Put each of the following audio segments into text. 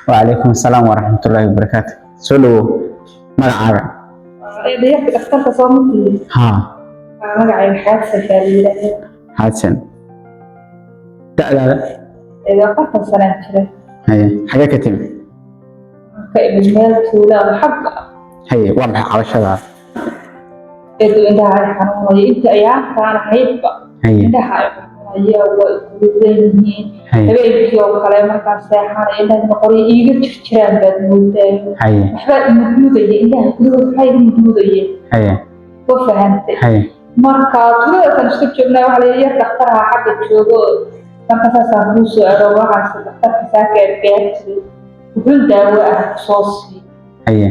وعليكم السلام ورحمة الله وبركاته. سولو مرعى. إذا يحب أختار صومتي ها. مرعى حادثة شديدة. حسن. لا. إذا قفل سلام كذا. هي حاجة كتير. كابن مالك ولا حق. هي واضح على شذا. إذا أنت على حنون أنت أيام كان حيب. هي. أنت حيب. هي وزيني. هي بيجوا كلام كان ساحر إذا نقولي يجي تشتري بدموده. هي. أحباب مدمودة إذا كله حي مدمودة. هي. وفهمت. هي. marka tuulada kan isku joognaa waxa la yiraahdaa dhakhtarha xagga joogo marka saasaan ku soo aro waxaas dhakhtarka saakay wuxuu daawo ah soo sii haye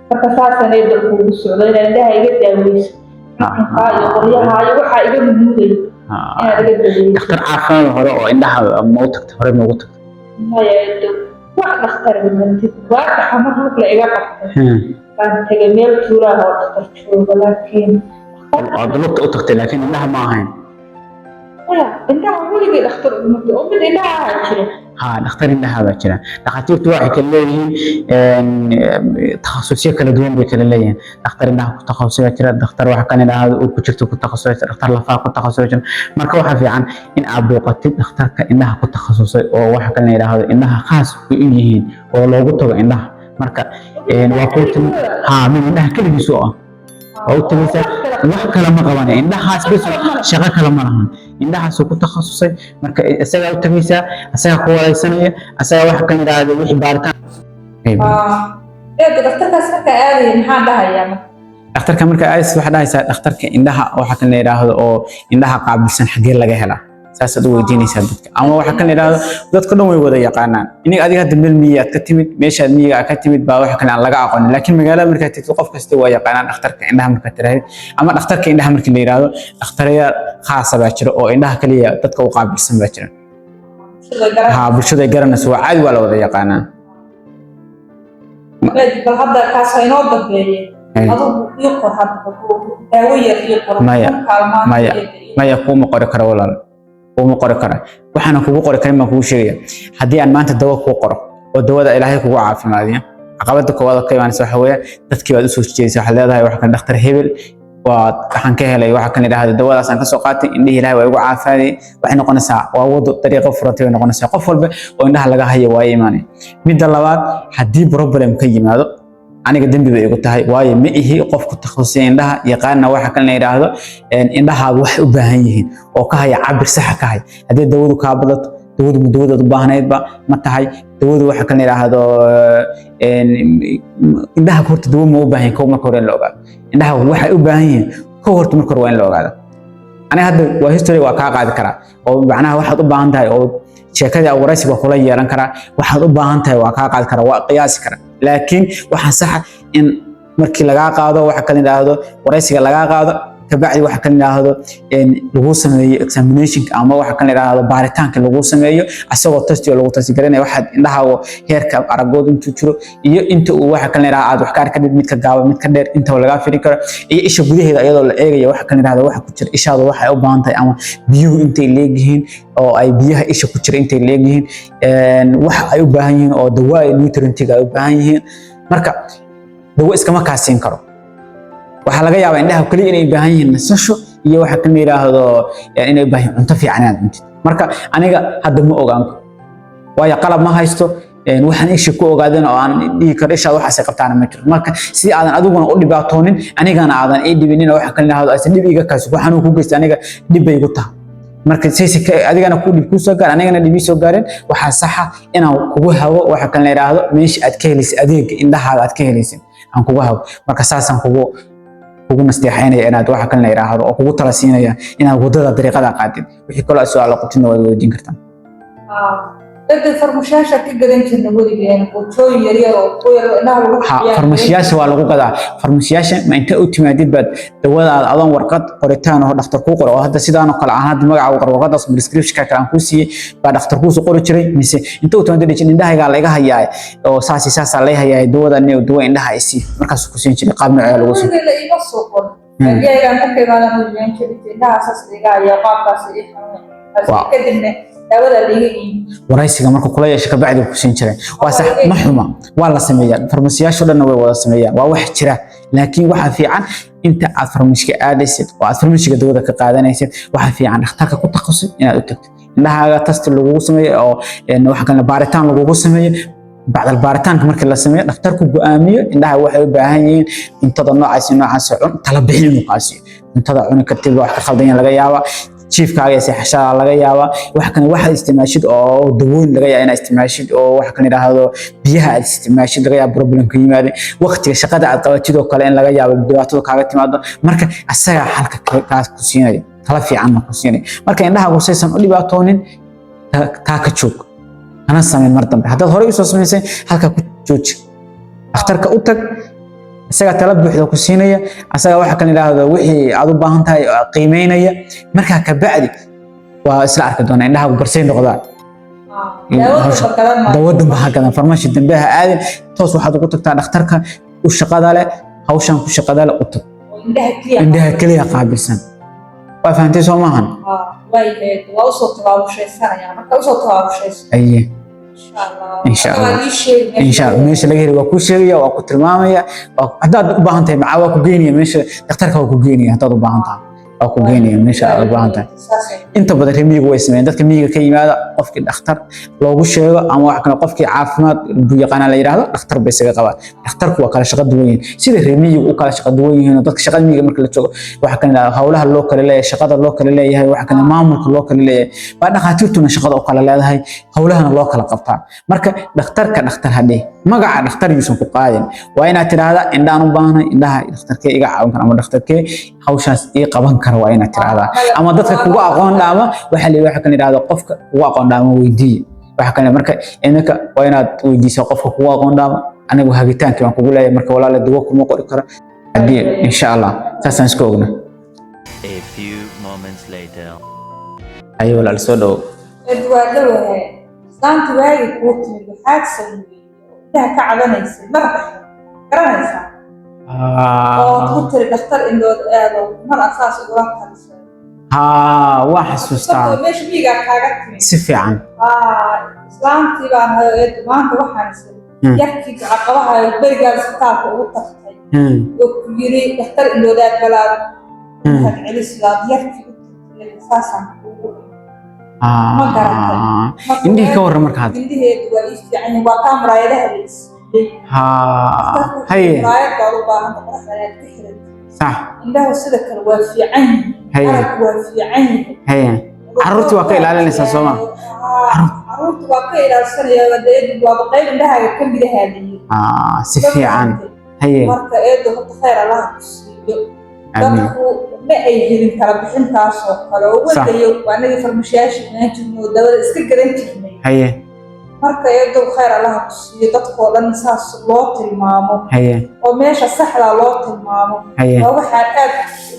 marka saasaan ay dadku ugu socdeen indhaha iga daaweyso marka iyo qoryaha iyo waxa iga muudey dhakhtar caafimaad hore oo indhaha ma u tagtay hore ma ugu tagtay maya wax dhakhtar mantid waa xamar la iga qabtay baan tagay meel tuulada oo dhakhtar joogo laakiin عضلات أوتك لكن إنها ما هين. لا إنها ولي الأختر ومن إنها عشرة. نختار إنها بشرة. دكتور واحد كليه تخصصية كلا دوم بكليه. نختار إنها تخصصية كلا دكتور واحد كان إنها وبشرته كتخصصية دكتور لفاق كتخصصية. مركوها في عن إن أبو قتيل نختار كإنها كتخصصية أو واحد كان إنها خاص بإنجيل ولو قلت إنها مركا وقلت من إنها كل بسوء. أو تمسك wax kala ma qabanay indhahaas bis shaqo kala ma lahan indhahaas ku takhasusay marka isaga u tagaysa asaga ku wareysanaya asaga wax kan yiraahdo wixii baaritaan dhakhtarkaas marka aadey maxaa dhahayaa dhakhtarka marka aadey waxa dhahaysa dhakhtarka indhaha waxa kan yiraahdo oo indhaha qaabilsan xagee laga helaa saas aad weydiinaysaa dadka ama waxa kan yiraahdo dadka dhan way wada yaqaanaan iniga adiga hadda meel miyaad ka timid meesha miyiga ka timid baa waxa kan aan laga aqoon laakiin magaalada marka tagto qof kasta waa yaqaanaan dhakhtarka indhaha marka tiraahdo ama dhakhtarka indhaha marka la yiraahdo dhakhtaraya khaas ah baa jira oo indhaha kaliya dadka u qaabilsan baa jira bulshada garanaysa waa caadi waa la wada yaqaanaan bal hadda kaas inoo dambeeyay adigu iyo qor hadda daawo yar iyo qor maya kuma qori karo walaal وما قرأ كره وحنا كوجو قرأ كلمة كوجو شيء هدي عن ما أنت دوا كوجو قرأ والدوا إلهي كوجو عارف ما ذي عقبتك وهذا كي أنا سوحوية تذكي بعد سوش شيء سوح هذا واحد كان دكتور هبل وحن كهلا واحد كان هذا الدوا أصلا كسوقاتي إنه إلهي ويجو عارف هذه وحنا قلنا ساعة ووضع طريقة فرطة ونقولنا ساعة قفل وإنها لقاها هي وايماني من دلوات حدي بروبلم كي هذا أنا قدام بيبي قلت هاي واي ما هي قف كنت خصوصي عندها يقارن واحد كان يراهده عندها واحد وبهايهن أو كهاي عبر صح كهاي هذا داود كابلت داود مدود بهنايد با متى هاي داود واحد كان يراهده عندها كورت داود مو بهاي كوم كورين لوجا عندها واحد وبهايهن كورت مكور وين لوجا أنا هذا وهيستوري وكاقعد كرا أو معناها واحد وبهنتها أو sheekada awraysi waa kula yeelan karaa waxaad u baahan tahay waa ka qaad kara waa qiyaas kara laakiin waxa sax in markii laga qaado waxa kale yiraahdo waraysiga laga qaado kabacdi waxa kale yiraahdo in lagu sameeyo examination ama waxa kale yiraahdo baaritaanka lagu sameeyo asagoo test lagu test garanayo waxa indhaha heerka aragood intuu jiro iyo inta uu waxa kale yiraahdo aad wax ka arkay mid ka gaaban mid ka dheer inta laga firi karo iyo isha gudaheeda iyadoo la eegayo waxa kale yiraahdo waxa ku jira ishaadu waxa ay u baahan tahay ama biyuhu intay leeyihiin oo ay biyaha isha ku jira intay leeyihiin waxa ay u baahan yihiin oo dawaa nutrientiga ay u baahan yihiin marka dawo iskama kaasiin karo waxa laga yaabaa indhaha kaliya inay baahan yihiin nasasho iyo waxa kan yiraahdo inay baahan cunto fiican aad cuntid marka aniga hadda ma ogaan waayo qalab ma haysto waxaan isha ku ogaadeen oo aan dhigi karo isha waxa ay qabtaan ma jiro marka si aadan adiguna u dhibaatoonin anigana aadan ay dhibinin waxa kan yiraahdo aysan dhib iga kaas waxaan ku geystay aniga dhib bay igu tahay marka sayska adigana ku dhib ku soo gaar anigana dhib soo gaareen waxa sax ah inaan kugu hawo waxa kan yiraahdo meesha aad ka helaysid adeeg indhaha aad ka helaysid aan kugu hawo marka saasan kugu nasteexaynaya inaad waxa kale yiraahdo oo kugu tala siinaya inaad wadada dariiqada qaadid wixii kale su'aalo qotino waad weydiin kartaa dadka farmashiyaasha ka gadan jirna weligeena qootooyin yar yar oo qoyar indhaha lagu xiyaa farmashiyaasha waa lagu gadaa farmashiyaasha ma inta u timaadid bad dawada adan warqad qoritaan oo dhakhtar ku qoro oo hadda sidaan oo kale aan hadda magaca qoro warqadaas prescription ka aan ku siiyay baa dhakhtar ku soo qori jiray mise inta u timaadid indhahayga laga hayaa oo saas la hayaa dawada dawa indhaha ay si markaas ku siin jiray qaab nooc lagu siin iga soo qor ayaga markay baadan u yeelan jiray indhaha saas laga hayaa qaabkaas kadibna daawada liiga iyo waraysiga marka kula yeesho ka bacdi ku siin jiray waa sax ma xuma waa la sameeyaa farmasiyaashu dhanna way wada sameeyaan waa wax jira laakiin waxa fiican inta aad farmasiga aadaysid oo aad farmasiga dawada ka qaadanaysid waxa fiican dhakhtarka ku takhasus inaad u tagto indhahaaga test lagu sameeyo oo waxa kale baaritaan lagu sameeyo بعد البارتان كمركز لسمية دكتور كوجامية إنها واحد بهايين انتظر نوع عسون تلبيه المقاسي انتظر عنا كتير واحد خلدين لقيابا شيف كايس حشا لقيابا واحد كان واحد استماشيد أو دهون لقيا أنا استماشيد أو واحد كان هذا بيها استماشيد لقيا بروبلم كيماري وقت شقة على قواتيدو كلين لقيا بدواتو كاغتي ماذا مركز الساعة حلقة كاس كوسيني تلفي عنه كوسيني مركز إنها وسيسن اللي باتونين تاكتشوك أنا سامي مرتب هذا هو رئيس وسميسين هلك كوتش أختارك أوتك أسرع تلبح ذو كسينية أسرع واحد كان هذا وحي عضو باهنتها قيمينية مركها كبعدي وإسرع كدونا إنها برسين لغضاء دودهم بهكذا فرماش الدنبها عادي توصل واحد أوتك تعال أختارك والشقادة له هوشان كشقادة له أوتك عندها كلية قابل سن وفهمتي سو ماهن وايد وصلت لوشي سنة يعني ما وصلت لوشي أيه إن شاء الله إن شاء الله ماشي لقيه وكوشرية وكتر مامية هذا بانتي مع وكوجينيا ماشي دكتورك وكوجينيا هذا بانتا وكوجينيا ماشي بانتا أنت بدك ميجي ويسمين دتك ميجي كيما قفك الدكتور لو وشيء أما واحد كان قفك عافمات بيقانا لا يراها دكتور بس قبل دكتورك وكاله شغل دوين سيده ميجي وكاله شغل دوين هنا دتك شغل ميجي مركل تشوف واحد كان هؤلاء اللوكال اللي شغل اللوكال اللي هي واحد كان مامك اللوكال اللي بعد خاطرتنا شغل وكاله لا هي هؤلاء اللوكال قبطة مركل دكتورك دكتور هدي ما قاعد دكتور يسون قاين وين ترى هذا إن دانو باهنا إن ده دكتورك إيجا عون كان أما دكتورك هوشاس إيه قبان كروين ترى هذا أما دكتورك هو أقون دامه وحلي واحد كان هذا قفك هو أقون دامه ويدي واحد كان مركل إنك وين ويدي سقفك هو أقون دامه أنا وهاجتان كمان كقول مركل ولا لدوك مو قرر أدي إن شاء الله تسانسكونا. A few moments later. أيوة ولا الصدق. إدوارد سانت وايد قوتي بحادثة ده كعبنا يصير مرة كرنا يصير. قلت الدكتور إنه ما أساس إدوارد واحد سوستان. مش بيجا كعبت. سفيان. سانتي بقى إدوارد واحد يحكي عقبها برجع السطح وتختي. وكبيري دكتور إنه ده بلاد. هالعلي سلاب يحكي أساسا. عندي كور مركز. عندي هي دواليس يعني وكام رايده ليس. هي. رايد قالوا أنت قرأت على صح. عنده صدق الوفي عين. هي. الوفي عين. هي. عرضت وكيل على الناس سوما. عرضت وكيل على السنة يا ودي وبقيل عندها كم بدها هذه. سفيان. هي. مركز إيده حط خير الله dadku ma ay helin kala bixintaas oo kale oo wadayo waanagi farmashiyaasha inaan dawada iska garan jirnay haye marka iyadoo khayr Allah ku siiyo dadkoo dhan saas loo tilmaamo haye oo meesha saxda loo tilmaamo oo waxa aad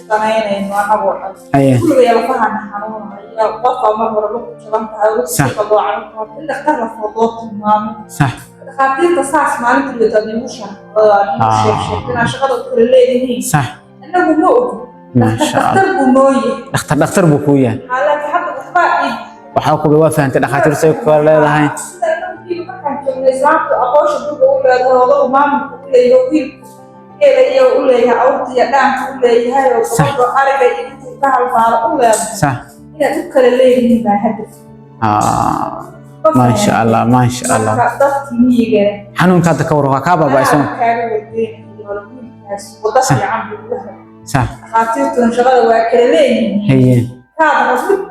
sanaynayno anagu haye kulliga la fahan xanuunaya qofka mar hore lagu jaban tahay oo si qadoocan in dhakhtar la foodo tilmaamo sax dhakhaatiirta saas maalintii dadku sheegay shaqada kale leeyihiin sax أنا بقول دكتور بوكويا على حد الأخبار وحاكوا بوافق أنت دكاترة سيكون لا ده هاي صح ما شاء الله ما شاء الله حنون كانت كورها كابا بايسون صح خاطرتون شغله واكلين هي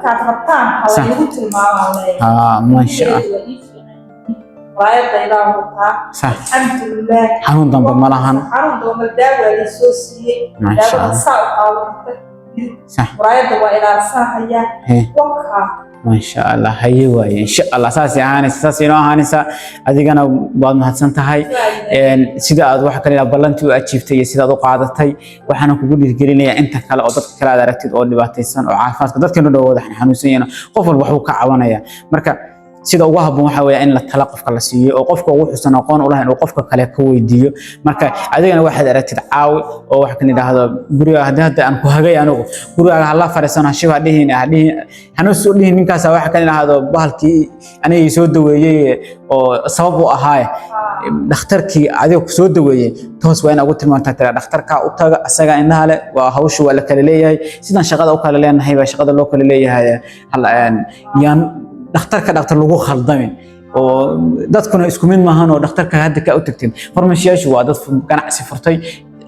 كانت ربطان حوالي المعامله ما شاء الله رايد إلهها صح الحمد لله حنون ضمن ملهن حنون ضمن الدواء الأساسية ما شاء الله صح رايد وإلى الصحية وقها ما شاء الله هي وين إن شاء الله ساسي هانس ساسي نوع هانسا أديكنا بعد ما هتسنتهاي سيدا أدو حكى لي بلنتي وأجيبتي سيدا أدو قاعدتي وحنا كقول تقولي أنت كلا أو ضد كلا دركت أو اللي بعتيسان أو عارفات ضد كانوا دو ده حنوسينا قفل وحوك عوانيا مركا sida ugu habboon waxa weeye in la tala qofka la siiyo oo qofka ugu xusan aqoon u lahayn oo qofka kale ka weydiiyo marka adigana waxaad aragtid caawi oo wax kan yiraahdo guriga hadda aan ku hagay anigu guriga hala fariisano shiba dhihin hanu soo dhihin ninkaas wax kan yiraahdo bahalkii aniga soo daweeyay oo sabab u ahaa dhakhtarkii adiga ku soo daweeyay toos waa in ugu tilmaantaa tira dhakhtarka u taga asaga indhaha leh waa hawshu waa la kala leeyahay sidan shaqada u kala leenahay baa shaqada loo kala leeyahay yaan dhakhtarka lagu khaldamin oo dadkuna isku mid maahan oo dhakhtarka hadda ka u tagteen farmashiyaashu waa dad ganacsi furtay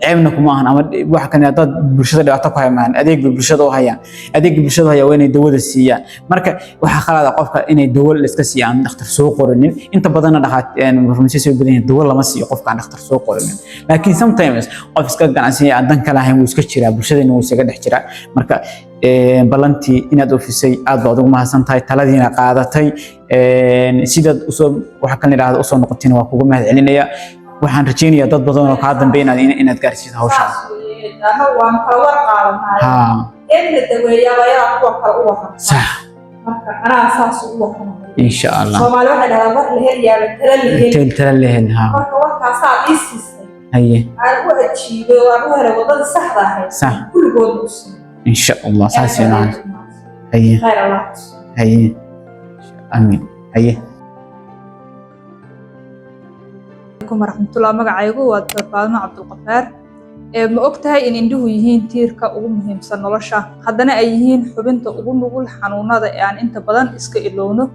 ceebna kuma ahan ama waxa kan dad bulshada dhibaato ku hayaan adeeg bulshada u hayaan adeeg bulshada haya waa inay dawada siiyaan marka waxa khalada qofka inay dawada la iska siiyaan dhakhtar soo qorinin inta badan farmashiyaashu soo badan dawada lama siiyo qofka aan dhakhtar soo qorinin laakiin sometimes qof iska ganacsi dan kala hayn wuu iska jiraa bulshadana wuu isaga dhex jiraa marka balantii inaad ofisay aad baad ugu mahadsantahay taladiina qaadatay sidaad usoo waxa kan yiraahdo usoo noqotina waa kugu mahad celinaya waxaan rajeynayaa dad badan oo ka dambeeyay inaad gaarsiiso hawshan waan kala war qaadanaa in la daweeyaa ayaa kuwa kala u waran sax marka anaa saas u waran insha Allah Soomaali waxa dhahaa war la heliyaa tala lehen marka warkaas aad isisay haye aan u ajiibo waan u helay wadada saxda ah sax kulligood u sii insha Allah saasina haye khayr Allah haye amin haye warahmatullahi magacaygu waa Dr. Faalmo Cabdulqafaar ma ogtahay in indhuhu yihiin tiirka ugu muhiimsan nolosha haddana ay yihiin xubinta ugu nugul xanuunada ee aan inta badan iska ilowno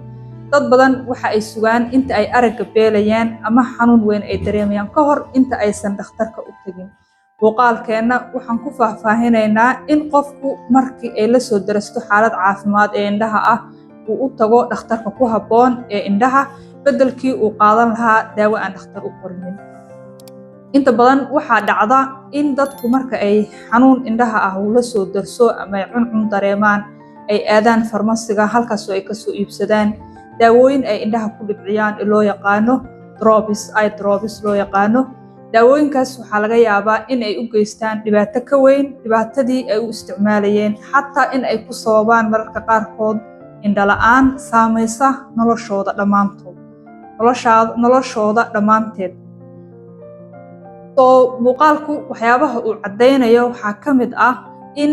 dad badan waxa ay sugaan inta ay aragga beelayaan ama xanuun weyn ay dareemayaan ka hor inta aysan dhakhtarka u tagin muuqaalkeenna waxaan ku faahfaahinaynaa in qofku markii ay la soo darasto xaalad caafimaad ee indhaha ah uu u tago dhakhtarka ku habboon ee indhaha beddelkii uu qaadan lahaa daawo aan dhakhtar u qorinin inta badan waxaa dhacda in dadku marka ay xanuun indhaha ah uu la soo darso ama ay cuncun dareemaan ay aadaan farmasiga halkaasoo ay kasoo iibsadaan daawooyin ay indhaha ku dhibciyaan ee loo yaqaano eye drops loo yaqaano daawooyinkaas waxaa laga yaabaa in ay u geystaan dhibaato ka weyn dhibaatadii ay u isticmaalayeen xataa in ay ku sababaan mararka qaarkood indhala-aan saamaysa noloshooda dhammaanteed soo muuqaalku waxyaabaha uu caddaynayo waxaa ka mid ah in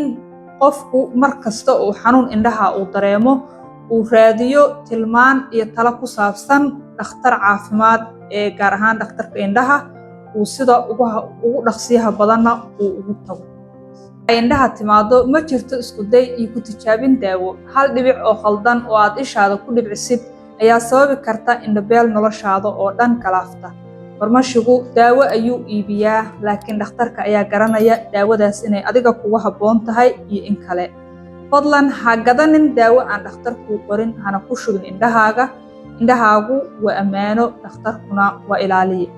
qofku mar kasta uu xanuun indhaha uu dareemo uu raadiyo tilmaan iyo talo ku saabsan dhakhtar caafimaad ee gaar ahaan dhakhtarka indhaha uu sida ugu dhaqsiyaha badanna uu ugu tago ay indhaha timaado ma jirto isku day iyo ku tijaabin daawo hal dhibic oo khaldan oo aad ishaada ku dhibcisid ayaa sababi karta indhabeel noloshaada oo dhan kalaafta farmashigu daawo ayuu iibiyaa laakiin dhakhtarka ayaa garanaya daawadaas inay adiga kugu habboon tahay iyo in kale fadlan ha gadanin daawo aan dhakhtarkuu qorin hana ku shubin indhahaagu waa ammaano dhakhtarkuna waa ilaaliye